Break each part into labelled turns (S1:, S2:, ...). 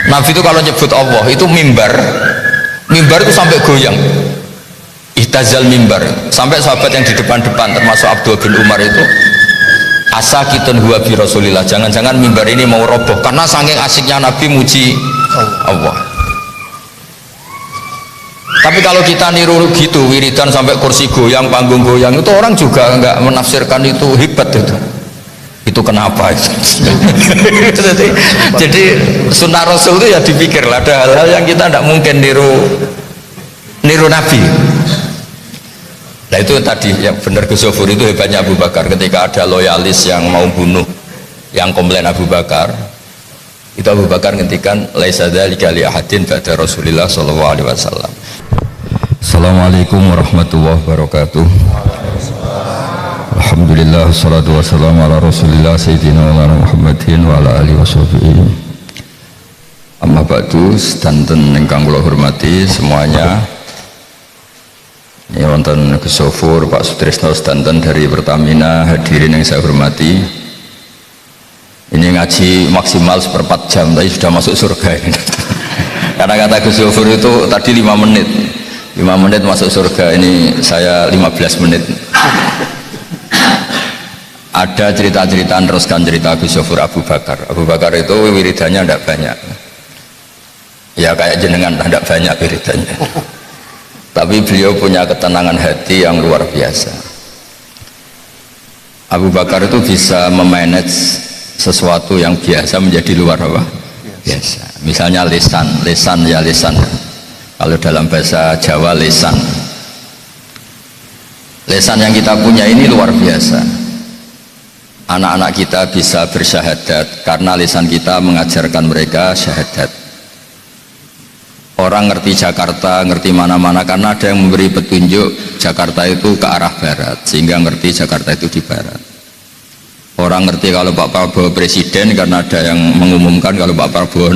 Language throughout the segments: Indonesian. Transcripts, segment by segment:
S1: Nabi itu kalau nyebut Allah itu mimbar itu sampai goyang, ihtazal mimbar, sampai sahabat yang di depan-depan termasuk Abdul bin Umar itu asakitun huwa bi Rasulillah, jangan-jangan mimbar ini mau roboh karena saking asiknya Nabi muji Allah. Tapi kalau kita niru gitu wiridan sampai kursi goyang, panggung goyang, itu orang juga nggak menafsirkan itu hebat itu kenapa itu? Jadi sunnah Rasul itu ya dipikir lah, ada hal-hal yang kita tidak mungkin niru Nabi. Nah itu tadi yang benar Gus Sofur, itu hebatnya Abu Bakar ketika ada loyalis yang mau bunuh yang komplain Abu Bakar, itu Abu Bakar ngendikan laisa dzalika li ahadin ba'da Rasulillah sallallahu alaihi wasallam. Assalamualaikum warahmatullahi wabarakatuh. Alhamdulillah wassalatu wassalamu ala Rasulillah sayyidina Muhammadin wa ala alihi washabihi. Amma ba'du, sedanten ingkang kula hormati semuanya. Ini wonten Gus Sofur, Pak Sutrisno sedanten dari Pertamina, hadirin yang saya hormati. Ini ngaji maksimal 1/4 jam, tapi sudah masuk surga ini. Karena kata Gus Sofur itu tadi 5 menit. 5 menit masuk surga, ini saya 15 menit. Ada cerita-cerita, teruskan cerita Gus Sofur Abu Bakar. Abu Bakar itu wiridannya tidak banyak. Ya kayak jenengan tidak banyak wiridannya. Tapi beliau punya ketenangan hati yang luar biasa. Abu Bakar itu bisa memanage sesuatu yang biasa menjadi luar biasa. Misalnya lisan. Kalau dalam bahasa Jawa lisan yang kita punya ini luar biasa. Anak-anak kita bisa bersyahadat karena lisan kita mengajarkan mereka syahadat. Orang ngerti Jakarta, ngerti mana-mana karena ada yang memberi petunjuk Jakarta itu ke arah barat, sehingga ngerti Jakarta itu di barat. Orang ngerti kalau Pak Prabowo presiden karena ada yang mengumumkan kalau Pak Prabowo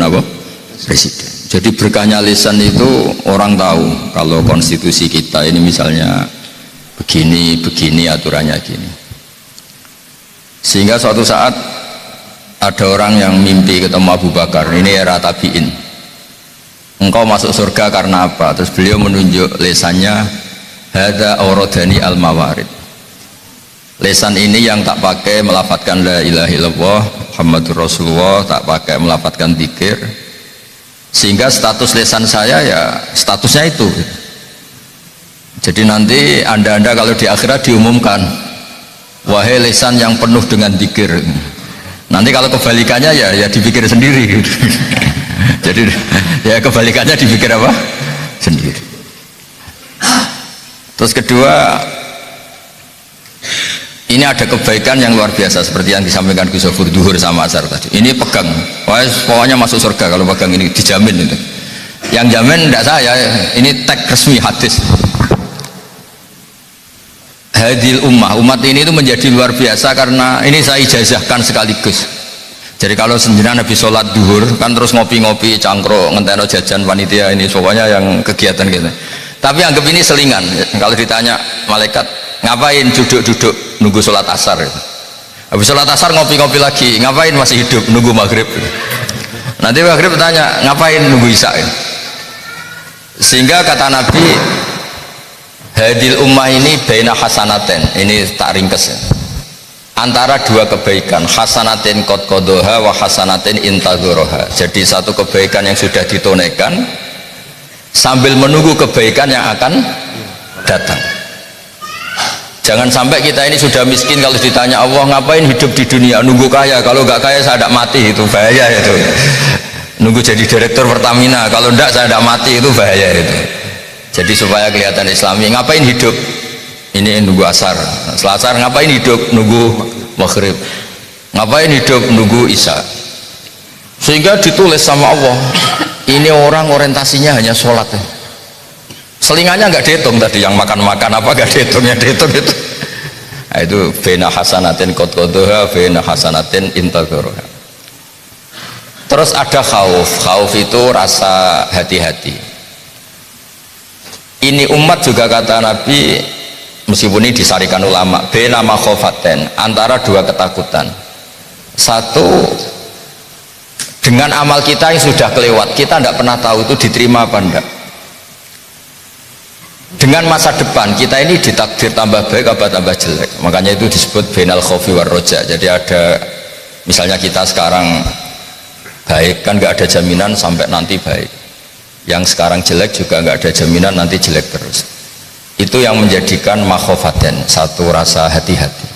S1: presiden. Jadi berkahnya lisan itu orang tahu kalau konstitusi kita ini misalnya begini aturannya gini. Sehingga suatu saat ada orang yang mimpi ketemu Abu Bakar, ini era tabi'in. Engkau masuk surga karena apa? Terus beliau menunjuk lesannya, hadza auradani al-mawarid. Lesan ini yang tak pakai melafadzkan la ilaha illallah Muhammadur Rasulullah, tak pakai melafadzkan zikir. Sehingga status lesan saya ya statusnya itu. Jadi nanti anda kalau di akhirat diumumkan, wahai lesan yang penuh dengan zikir. Nanti kalau kebalikannya ya dipikir sendiri. Jadi ya kebalikannya dipikir apa? Sendiri. Terus kedua, ini ada kebaikan yang luar biasa seperti yang disampaikan Gus Sofur duhur sama asar tadi. Ini pegang, pokoknya masuk surga kalau pegang ini, dijamin itu. Yang jamin tidak saya, ini tag resmi hadis. Hadil umat ini itu menjadi luar biasa karena ini saya ijazahkan sekaligus. Jadi kalau sendirian habis sholat duhur kan terus ngopi-ngopi cangkruk ngenteno jajan panitia ini, pokoknya yang kegiatan gitu. Tapi anggap ini selingan. Kalau ditanya malaikat ngapain duduk-duduk nunggu sholat asar, habis sholat asar ngopi-ngopi lagi, ngapain masih hidup nunggu maghrib. Nanti maghrib tanya ngapain nunggu isya. Sehingga kata Nabi, hadil ummah ini baina hasanaten, ini tak ringkes ya, antara dua kebaikan, hasanatin qad qadaha wa hasanatin intadzuroha. Jadi satu kebaikan yang sudah ditunaikan sambil menunggu kebaikan yang akan datang. Jangan sampai kita ini sudah miskin, kalau ditanya Allah ngapain hidup di dunia, nunggu kaya, kalau nggak kaya saya tidak mati, itu bahaya itu. Nunggu jadi direktur Pertamina, kalau enggak saya tidak mati, itu bahaya itu. Jadi supaya kelihatan Islami, ngapain hidup ini nunggu asar, setelah asar ngapain hidup nunggu maghrib, ngapain hidup nunggu isya. Sehingga ditulis sama Allah, ini orang orientasinya hanya sholat ya. Selingannya nggak dihitung tadi, yang makan-makan apa nggak dihitungnya, dihitung itu. Nah, itu bena hasanatin qad qadaha bena hasanatin intadzuroha. Terus ada khauf itu rasa hati-hati. Ini umat juga kata Nabi, meskipun ini disarikan ulama, bena makhofaten, antara dua ketakutan. Satu, dengan amal kita yang sudah kelewat, kita tidak pernah tahu itu diterima apa enggak. Dengan masa depan kita ini ditakdir tambah baik apa tambah jelek, makanya itu disebut bainal khaufi war roja. Jadi ada, misalnya kita sekarang baik, kan nggak ada jaminan sampai nanti baik, yang sekarang jelek juga nggak ada jaminan nanti jelek terus. Itu yang menjadikan makhofaten, satu rasa hati-hati,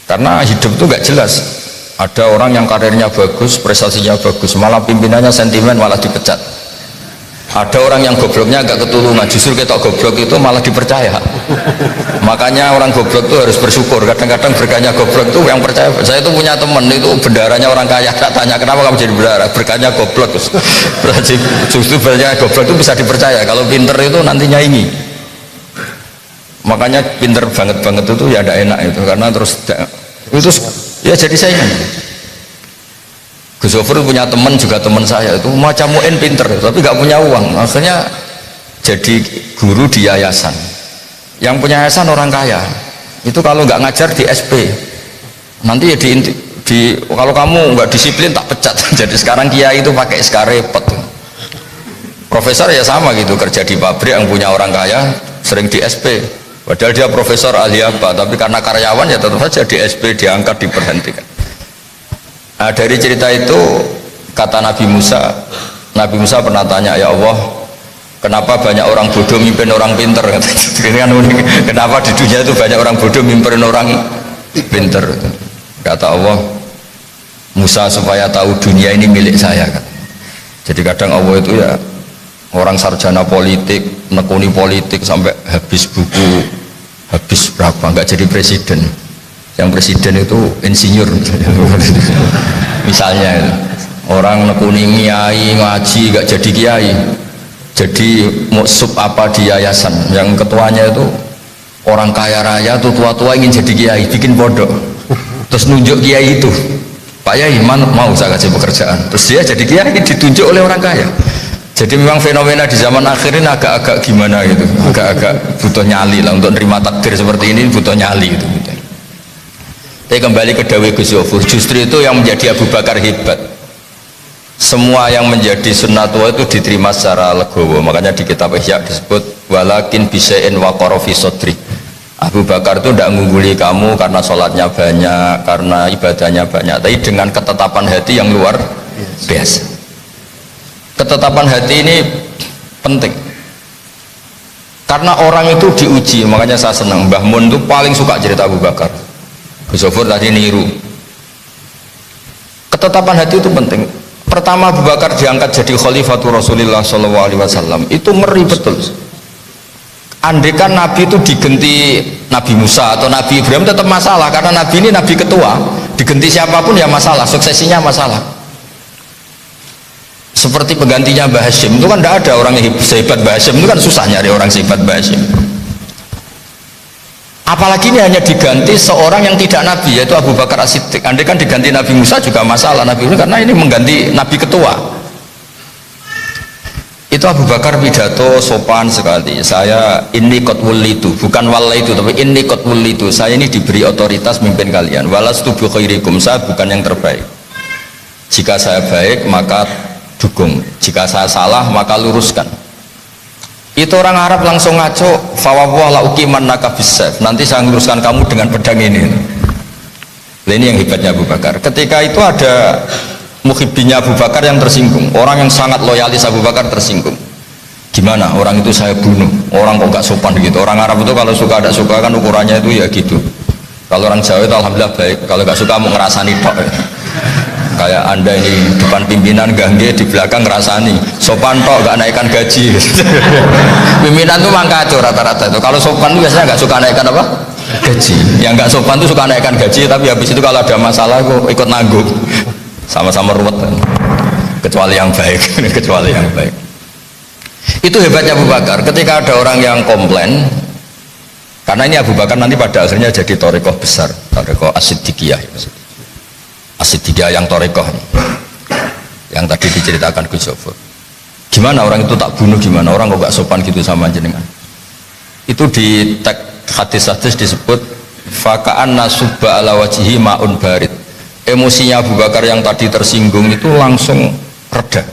S1: karena hidup itu nggak jelas. Ada orang yang karirnya bagus, prestasinya bagus, malah pimpinannya sentimen, malah dipecat. Ada orang yang gobloknya agak ketulungan, justru ketok goblok itu malah dipercaya. Makanya orang goblok itu harus bersyukur. Kadang-kadang berkahnya goblok itu yang percaya. Saya itu punya teman, itu bendaranya orang kaya, tak tanya kenapa kamu jadi bendara, berkahnya goblok. Justru berkahnya goblok itu bisa dipercaya. Kalau pinter itu nantinya ini. Makanya pinter banget itu ya ada enak itu, karena terus itu ya jadi saingan. Gus Zofur punya teman, juga teman saya itu macam muin pinter tapi nggak punya uang, akhirnya jadi guru di yayasan. Yang punya yayasan orang kaya, itu kalau nggak ngajar di SP nanti ya kalau kamu nggak disiplin tak pecat. Jadi sekarang kiai itu pakai SK repot. Profesor ya sama gitu, kerja di pabrik, yang punya orang kaya sering di SP, padahal dia profesor ahli apa, tapi karena karyawan ya tetap saja di SP diangkat, diberhentikan. Nah, dari cerita itu kata Nabi Musa pernah tanya, ya Allah, kenapa banyak orang bodoh mimpin orang pinter? Ini kan unik. Kenapa di dunia itu banyak orang bodoh mimpin orang pinter? Kata Allah, Musa supaya tahu dunia ini milik saya. Jadi kadang Allah itu ya orang sarjana politik, nekuni politik sampai habis buku, habis berapa, nggak jadi presiden. Yang presiden itu insinyur. Misalnya orang nekuni kiai, ngaji gak jadi kiai, jadi muksub apa di yayasan, yang ketuanya itu orang kaya raya tuh, tua-tua ingin jadi kiai, bikin pondok, terus nunjuk kiai itu, Pak Yai mau saya kasih pekerjaan, terus dia jadi kiai ditunjuk oleh orang kaya. Jadi memang fenomena di zaman akhir ini agak-agak gimana gitu, agak-agak butuh nyali lah untuk nerima takdir seperti ini, butuh nyali gitu. Tapi kembali ke dawuh Gus Zofur, justru itu yang menjadi Abu Bakar hebat. Semua yang menjadi sunnatullah itu diterima secara legowo. Makanya di kitab Ihya disebut walakin bisain waqara fi sodri. Abu Bakar itu tidak mengungguli kamu karena sholatnya banyak, karena ibadahnya banyak, tapi dengan ketetapan hati yang luar biasa. Ketetapan hati ini penting, karena orang itu diuji. Makanya saya senang Mbah Mun itu paling suka cerita Abu Bakar. Gus Zofur tadi niru. Ketetapan hati itu penting. Pertama Abu Bakar diangkat jadi khalifatul Rasulullah SAW, itu ngeri betul. Andekan Nabi itu diganti Nabi Musa atau Nabi Ibrahim tetap masalah, karena Nabi ini Nabi ketua, diganti siapapun ya masalah, suksesinya masalah. Seperti penggantinya Mbah Hashim, itu kan tidak ada orang yang sehebat Mbah Hashim, itu kan susah nyari orang sehebat Mbah Hashim. Apalagi ini hanya diganti seorang yang tidak Nabi, yaitu Abu Bakar As-Siddiq. Andai kan diganti Nabi Musa juga masalah, Nabi Musa, karena ini mengganti Nabi ketua. Itu Abu Bakar pidato sopan sekali. Saya ini qad wulitu, bukan walaitu, tapi ini qad wulitu. Saya ini diberi otoritas mimpin kalian. Walastu bi khairikum, saya bukan yang terbaik. Jika saya baik maka dukung, jika saya salah maka luruskan. Itu orang Arab langsung ngaco, fawwah la uqiman naka bisayf, nanti saya luruskan kamu dengan pedang ini. Nah, ini yang hebatnya Abu Bakar. Ketika itu ada muhibbinya Abu Bakar yang tersinggung, orang yang sangat loyalis Abu Bakar tersinggung. Gimana orang itu saya bunuh, orang kok gak sopan gitu. Orang Arab itu kalau suka ada suka kan ukurannya itu ya gitu. Kalau orang Jawa itu alhamdulillah baik, kalau gak suka mau ngerasani tok ya. Kayak anda ini depan pimpinan gangge, di belakang ngerasani sopan tok gak naikkan gaji. Pimpinan tuh mangkacau rata-rata itu. Kalau sopan tuh biasanya gak suka naikkan apa? Gaji. Yang gak sopan tuh suka naikkan gaji, tapi habis itu kalau ada masalah kok ikut nanggung. Sama-sama ruwet, kecuali yang baik. Kecuali yang baik. Itu hebatnya Abu Bakar. Ketika ada orang yang komplain, karena ini Abu Bakar nanti pada akhirnya jadi torekoh besar, torekoh As-Siddiqiyah. As-Siddiqiyah yang torekoh, yang tadi diceritakan Gus Zofur. Gimana orang itu tak bunuh, gimana orang kok gak sopan gitu sama jenengan. Itu di teks hadis-hadis disebut faka'an nasubba ala wajihi ma'un barid emosinya Abu Bakar yang tadi tersinggung itu langsung reda.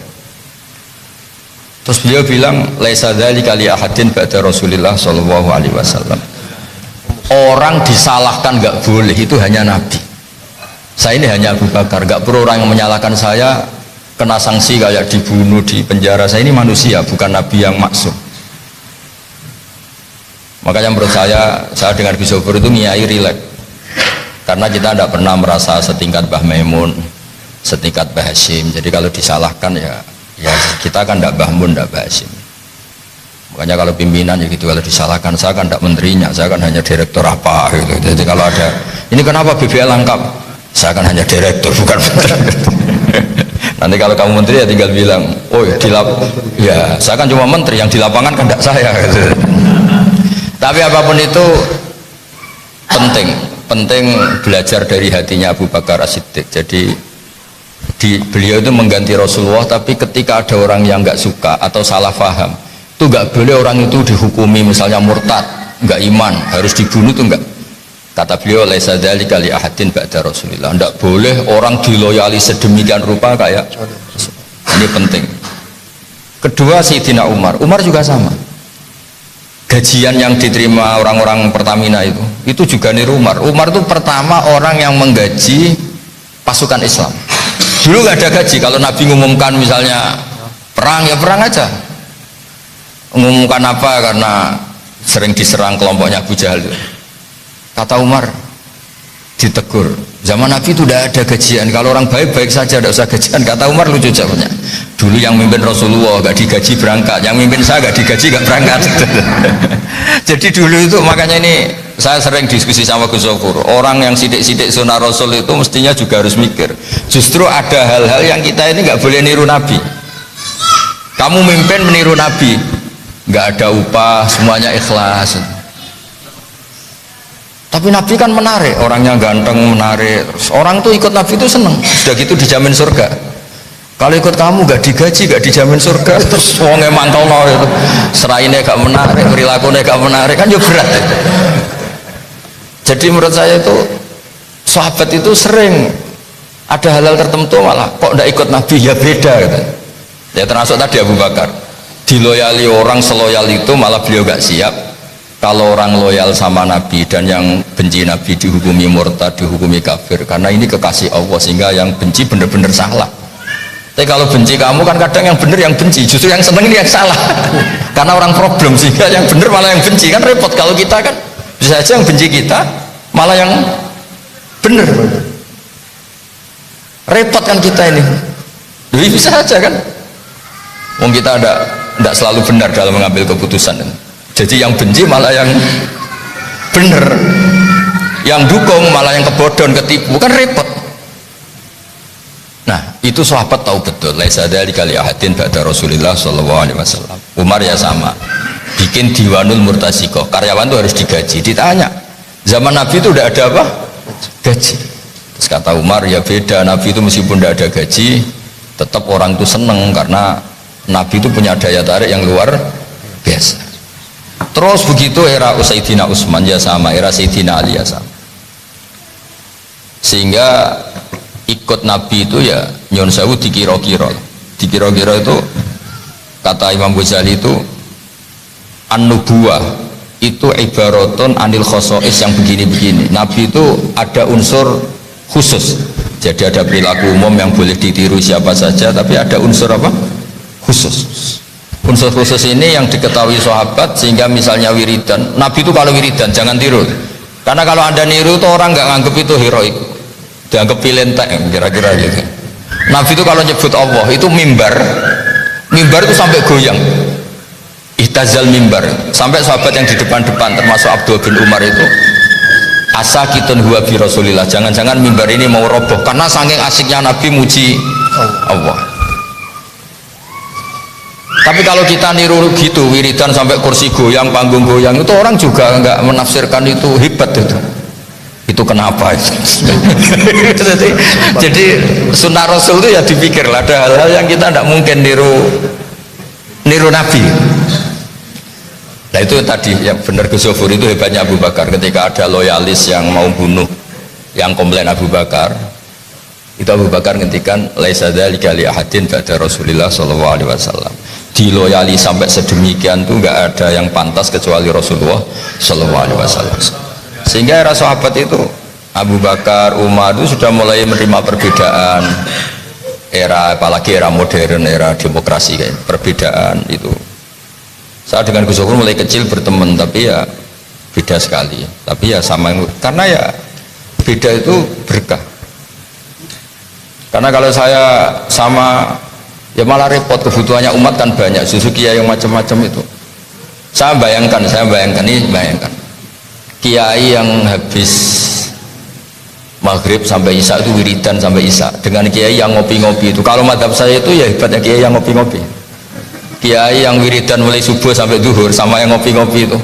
S1: Terus beliau bilang, laisa dzalika li ahadin ba'da Rasulillah sallallahu alaihi wasallam. Orang disalahkan nggak boleh, itu hanya Nabi. Saya ini hanya Abu Bakar, nggak perlu orang yang menyalahkan saya kena sanksi kayak dibunuh di penjara. Saya ini manusia, bukan Nabi yang maksum. Makanya menurut saya dengan Gus Sobur itu ngiyai rileks, karena kita tidak pernah merasa setingkat Mbah Maimun, setingkat Mbah Hashim. Jadi kalau disalahkan ya kita kan tidak Mbah Mun, tidak Mbah Hashim. Makanya kalau pimpinan ya gitu, kalau disalahkan saya kan tidak menterinya, saya kan hanya direktur apa gitu. Jadi kalau ada ini kenapa BBL lengkap, saya kan hanya direktur bukan menteri. Nanti kalau kamu menteri ya tinggal bilang, oh ya saya kan cuma menteri, yang di lapangan kan tidak saya gitu. Tapi apapun itu penting belajar dari hatinya Abu Bakar As-Siddiq. Jadi beliau itu mengganti Rasulullah, tapi ketika ada orang yang nggak suka atau salah paham, itu nggak boleh orang itu dihukumi misalnya murtad, nggak iman, harus dibunuh, itu enggak. Kata beliau, laisa dzalika li ahadin ba'da Rasulillah. Enggak boleh orang diloyali sedemikian rupa kayak ini penting. Kedua, Sayyidina Umar juga sama. Gajian yang diterima orang-orang Pertamina itu juga niru Umar. Umar itu pertama orang yang menggaji pasukan Islam. Dulu nggak ada gaji. Kalau Nabi ngumumkan misalnya perang, ya perang aja. Ngumumkan apa? Karena sering diserang kelompoknya Abu Jahal itu. Kata Umar, ditegur, zaman Nabi itu tidak ada gajian, kalau orang baik-baik saja tidak usah gajian. Kata Umar lucu jawabnya, dulu yang mimpin Rasulullah gak digaji berangkat, yang mimpin saya gak digaji gak berangkat. Jadi dulu itu, makanya ini saya sering diskusi sama Gus Sofur, orang yang sidik-sidik sunnah Rasul itu mestinya juga harus mikir, justru ada hal-hal yang kita ini gak boleh niru Nabi. Kamu mimpin meniru Nabi, gak ada upah, semuanya ikhlas. Tapi Nabi kan menarik, orangnya ganteng, menarik. Orang tuh ikut Nabi itu seneng, sudah gitu dijamin surga. Kalau ikut kamu gak digaji, gak dijamin surga, terus wongnya mangkal no itu, serainnya gak menarik, perilakunya gak menarik, kan juga berat itu. Jadi menurut saya itu sahabat itu sering ada hal-hal tertentu malah kok gak ikut Nabi, ya beda gitu. Ya termasuk tadi Abu Bakar, diloyali orang seloyal itu malah beliau gak siap. Kalau orang loyal sama Nabi dan yang benci Nabi dihukumi murtad, dihukumi kafir, karena ini kekasih Allah, sehingga yang benci benar-benar salah. Tapi kalau benci kamu kan kadang yang benar yang benci, justru yang seneng ini yang salah. Karena orang problem, sehingga yang benar malah yang benci, kan repot. Kalau kita kan bisa saja yang benci kita malah yang benar, repot kan kita ini. Jadi bisa saja kan, wong kita tidak selalu benar dalam mengambil keputusan. Jadi yang benci malah yang benar, yang dukung malah yang kebodon, ketipu, kan repot. Nah itu sahabat tahu betul, laisa dzalika li ahadin ba'da Rasulillah sallallahu alaihi wasallam. Umar ya sama, bikin diwanul murtasikoh, karyawan itu harus digaji. Ditanya, zaman Nabi itu udah ada apa? Gaji. Terus kata Umar, ya beda, Nabi itu meskipun tidak ada gaji, tetap orang itu seneng karena Nabi itu punya daya tarik yang luar biasa. Terus begitu era Sayyidina Utsman ya sama, era Sayyidina Ali ya sama. Sehingga ikut Nabi itu ya nyon sewu dikira-kira itu, kata Imam Ghazali itu, an-nubuwah itu ibaratun anil khosois yang begini-begini. Nabi itu ada unsur khusus, jadi ada perilaku umum yang boleh ditiru siapa saja, tapi ada unsur apa? Khusus. Unsur khusus ini yang diketahui sahabat, sehingga misalnya wiridan, Nabi itu kalau wiridan jangan tiru, karena kalau anda niru itu orang nggak nganggep itu heroik, dianggap pilentek kira-kira gitu. Nabi itu kalau nyebut Allah itu mimbar itu sampai goyang, ihtazal mimbar, sampai sahabat yang di depan-depan termasuk Abdul bin Umar itu asakitun huwa bi Rasulillah, jangan-jangan mimbar ini mau roboh karena saking asiknya Nabi muji Allah. Tapi kalau kita niru gitu, wiridan sampai kursi goyang, panggung goyang, itu orang juga nggak menafsirkan itu hebat itu kenapa itu? jadi sunnah Rasul itu ya dipikirlah, ada hal-hal yang kita tidak mungkin niru Nabi. Nah itu tadi yang benar Gus Sofur, itu hebatnya Abu Bakar. Ketika ada loyalis yang mau bunuh, yang komplain Abu Bakar, Itu Abu Bakar ngendikan laisa dzalika li ahadin ba'da Rasulillah sallallahu alaihi wasallam. Diloyali sampai sedemikian tuh nggak ada yang pantas kecuali Rasulullah sallallahu alaihi wasallam. Sehingga era sahabat itu Abu Bakar, Umar itu sudah mulai menerima perbedaan. Era apalagi era modern, era demokrasi kayak perbedaan itu. Saya dengan Gus Dur mulai kecil berteman, tapi ya beda sekali. Tapi ya sama, karena ya beda itu berkah. Karena kalau saya sama ya malah repot, kebutuhannya umat kan banyak, justru kiai yang macam-macam itu. Saya bayangkan kiai yang habis maghrib sampai isya itu wiridan sampai isya, dengan kiai yang ngopi-ngopi itu. Kalau madhab saya itu ya hebatnya kiai yang ngopi-ngopi. Kiai yang wiridan mulai subuh sampai duhur sama yang ngopi-ngopi itu,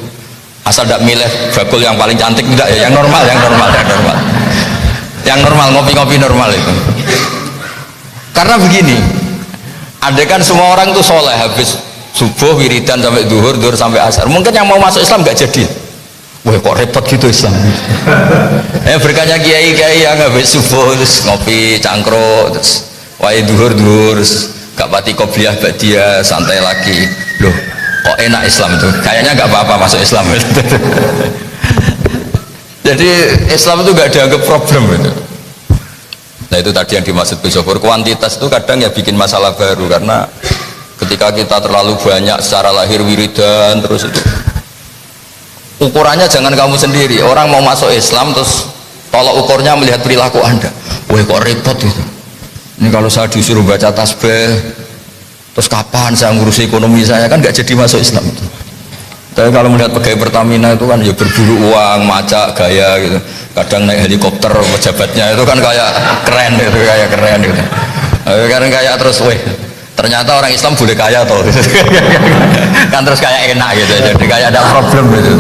S1: asal tidak milih bakul yang paling cantik, enggak ya, yang normal ngopi-ngopi normal itu. Karena begini, ada kan semua orang itu soleh, habis subuh wiridan sampai duhur, duhur sampai asar. Mungkin yang mau masuk Islam nggak jadi. Wah kok repot gitu Islam. Berkahnya kiai-kiai yang habis subuh terus ngopi cangkruk, terus wae duhur gak pati qobliyah ba'diyah, santai lagi. Loh kok enak Islam tuh, kayaknya nggak apa-apa masuk Islam. Jadi Islam itu nggak dianggap problem gitu. Nah itu tadi yang dimaksud Gus Zofur, kuantitas itu kadang ya bikin masalah baru, karena ketika kita terlalu banyak secara lahir wiridan terus itu, ukurannya jangan kamu sendiri. Orang mau masuk Islam terus tolak ukurnya melihat perilaku Anda. Wah kok repot itu, ini kalau saya disuruh baca tasbih terus kapan saya ngurusi ekonomi saya, kan nggak jadi masuk Islam itu. Tapi kalau melihat pegawai Pertamina itu kan ya berburu uang, macak, gaya gitu, kadang naik helikopter pejabatnya itu kan kayak keren gitu, karena kayak terus weh ternyata orang Islam boleh kaya toh kan terus kayak enak gitu, jadi kayak ada problem gitu.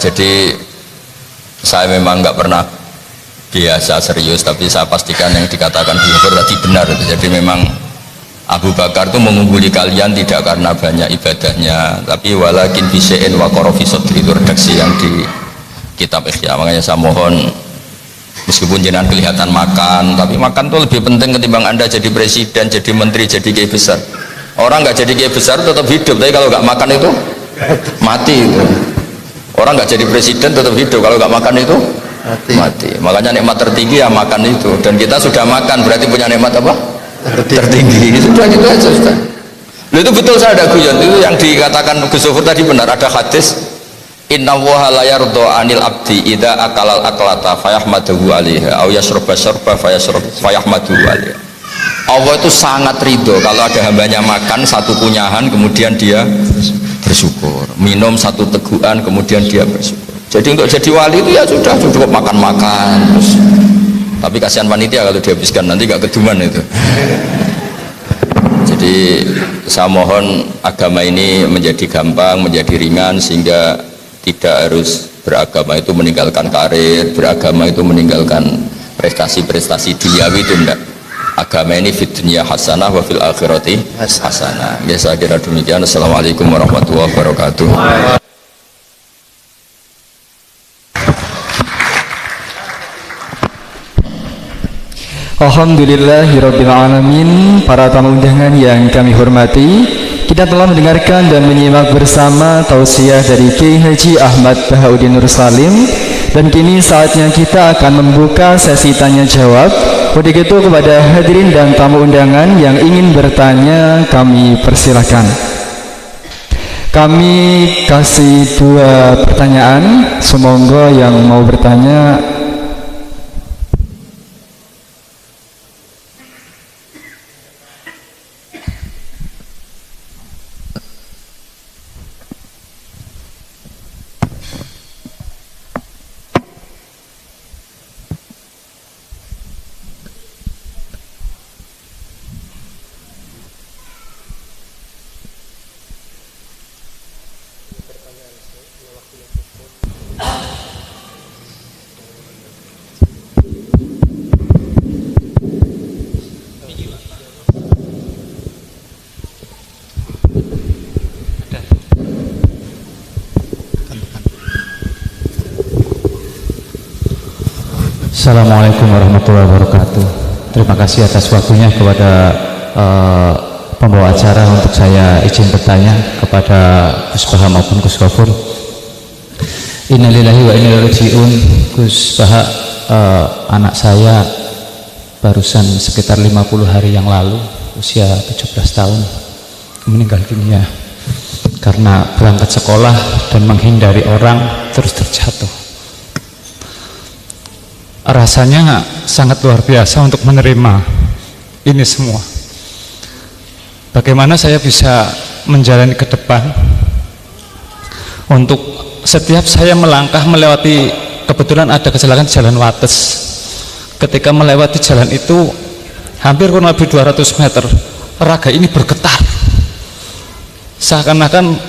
S1: Jadi saya memang nggak pernah biasa serius, tapi saya pastikan yang dikatakan Beliau tadi benar gitu. Jadi memang Abu Bakar itu mengungguli kalian tidak karena banyak ibadahnya, tapi walakin bisein wa qarafi sadri, itu redaksi yang di kitab Ihya. Makanya saya mohon, meskipun jenengan kelihatan makan, tapi makan itu lebih penting ketimbang Anda jadi presiden, jadi menteri, jadi kiai besar. Orang nggak jadi kiai besar tetap hidup, tapi kalau nggak makan itu mati itu. Orang nggak jadi presiden tetap hidup, kalau nggak makan itu mati. Makanya nikmat tertinggi ya makan itu, dan kita sudah makan berarti punya nikmat apa? Tertinggi. Sudah gitu aja sudah. Lalu itu betul, saya ada guyon itu yang dikatakan Gus Zofur tadi benar. Ada hadis inna woha la yardo anil abdi idha akalal aklata fayahmaduhu alaiha au yasroba sorba fayahmaduhu alaiha. Allah itu sangat ridho kalau ada hambanya makan satu kunyahan kemudian dia bersyukur, minum satu teguhan kemudian dia bersyukur. Jadi untuk jadi wali itu ya sudah cukup makan-makan terus. Tapi kasihan panitia kalau dihabiskan, nanti gak keduman itu. Jadi saya mohon agama ini menjadi gampang, menjadi ringan, sehingga tidak harus beragama itu meninggalkan karir, beragama itu meninggalkan prestasi-prestasi duniawi, itu enggak. Agama ini fid dunya hasanah wa fil akhirati hasanah. Ya saya kira demikian. Assalamualaikum warahmatullahi wabarakatuh.
S2: Alhamdulillahirrabbilalamin. Para tamu undangan yang kami hormati, kita telah mendengarkan dan menyimak bersama tausiah dari Kiai Haji Ahmad Bahauddin Nur Salim, dan kini saatnya kita akan membuka sesi tanya jawab. Untuk itu kepada hadirin dan tamu undangan yang ingin bertanya, kami persilahkan. Kami kasih 2 pertanyaan, semoga yang mau bertanya
S3: Assalamualaikum warahmatullahi wabarakatuh. Terima kasih atas waktunya kepada pembawa acara untuk saya izin bertanya kepada Gus Baha maupun Gus Gofur. Innalillahi wa inna ilaihi raji'un. Gus Baha, anak saya barusan sekitar 50 hari yang lalu, usia 17 tahun, meninggal dunia karena berangkat sekolah dan menghindari orang terus terjatuh. Rasanya sangat luar biasa untuk menerima ini semua. Bagaimana saya bisa menjalani ke depan untuk setiap saya melangkah melewati, kebetulan ada kecelakaan di Jalan Wates. Ketika melewati jalan itu hampir kurang lebih 200 meter, raga ini bergetar, seakan-akan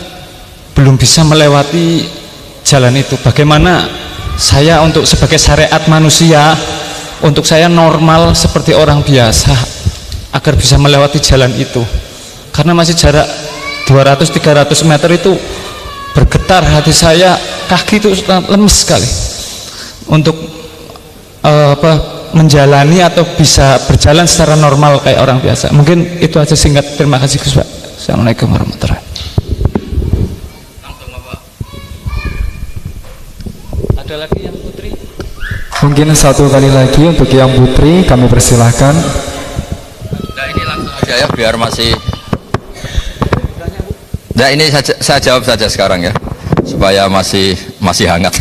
S3: belum bisa melewati jalan itu. Bagaimana saya untuk sebagai syariat manusia, untuk saya normal seperti orang biasa agar bisa melewati jalan itu, karena masih jarak 200-300 meter itu bergetar hati saya, kaki itu lemes sekali untuk menjalani atau bisa berjalan secara normal kayak orang biasa. Mungkin itu aja singkat. Terima kasih Gus Pak. Assalamualaikum warahmatullahi wabarakatuh. Ada lagi yang Putri?
S2: Mungkin satu kali lagi untuk yang Putri kami persilahkan.
S1: Nah ini langsung aja ya biar masih. Nah ini saya jawab saja sekarang ya supaya masih hangat.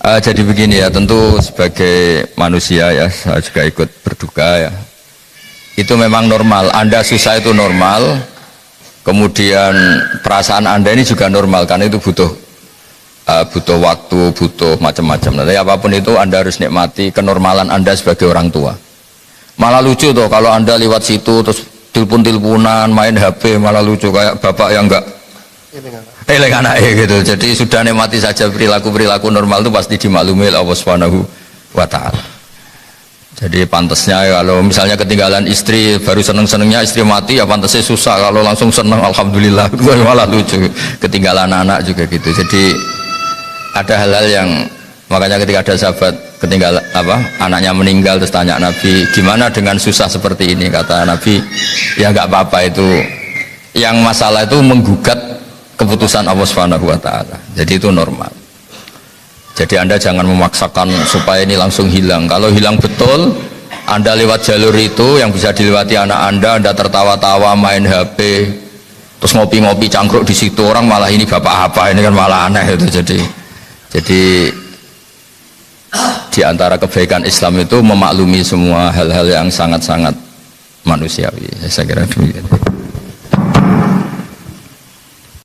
S1: Jadi begini ya, tentu sebagai manusia ya saya juga ikut berduka ya. Itu memang normal. Anda susah itu normal. Kemudian perasaan Anda ini juga normal karena itu butuh waktu, butuh macam-macam. Tapi apapun itu Anda harus nikmati kenormalan Anda sebagai orang tua. Malah lucu tuh kalau Anda lewat situ terus telepon-teleponan, main HP, malah lucu kayak bapak yang enggak eleng anaknya gitu. Jadi sudah nikmati saja perilaku normal itu pasti dimaklumi oleh Allah Subhanahu wa taala. Jadi pantasnya kalau misalnya ketinggalan istri, baru seneng-senengnya istri mati ya pantasnya susah, kalau langsung seneng alhamdulillah malah lucu. Ketinggalan anak juga gitu. Jadi ada hal-hal yang makanya ketika ada sahabat ketinggalan anaknya meninggal terus tanya Nabi, gimana dengan susah seperti ini? Kata Nabi, ya nggak apa-apa, itu yang masalah itu menggugat keputusan Allah Subhanahu wa taala. Jadi itu normal. Jadi Anda jangan memaksakan supaya ini langsung hilang. Kalau hilang betul, Anda lewat jalur itu yang bisa dilewati anak Anda tertawa-tawa, main HP, terus ngopi-ngopi cangkruk di situ, orang malah ini bapak apa ini, kan malah aneh itu. Jadi di antara kebaikan Islam itu memaklumi semua hal-hal yang sangat-sangat manusiawi. Saya kira demikian.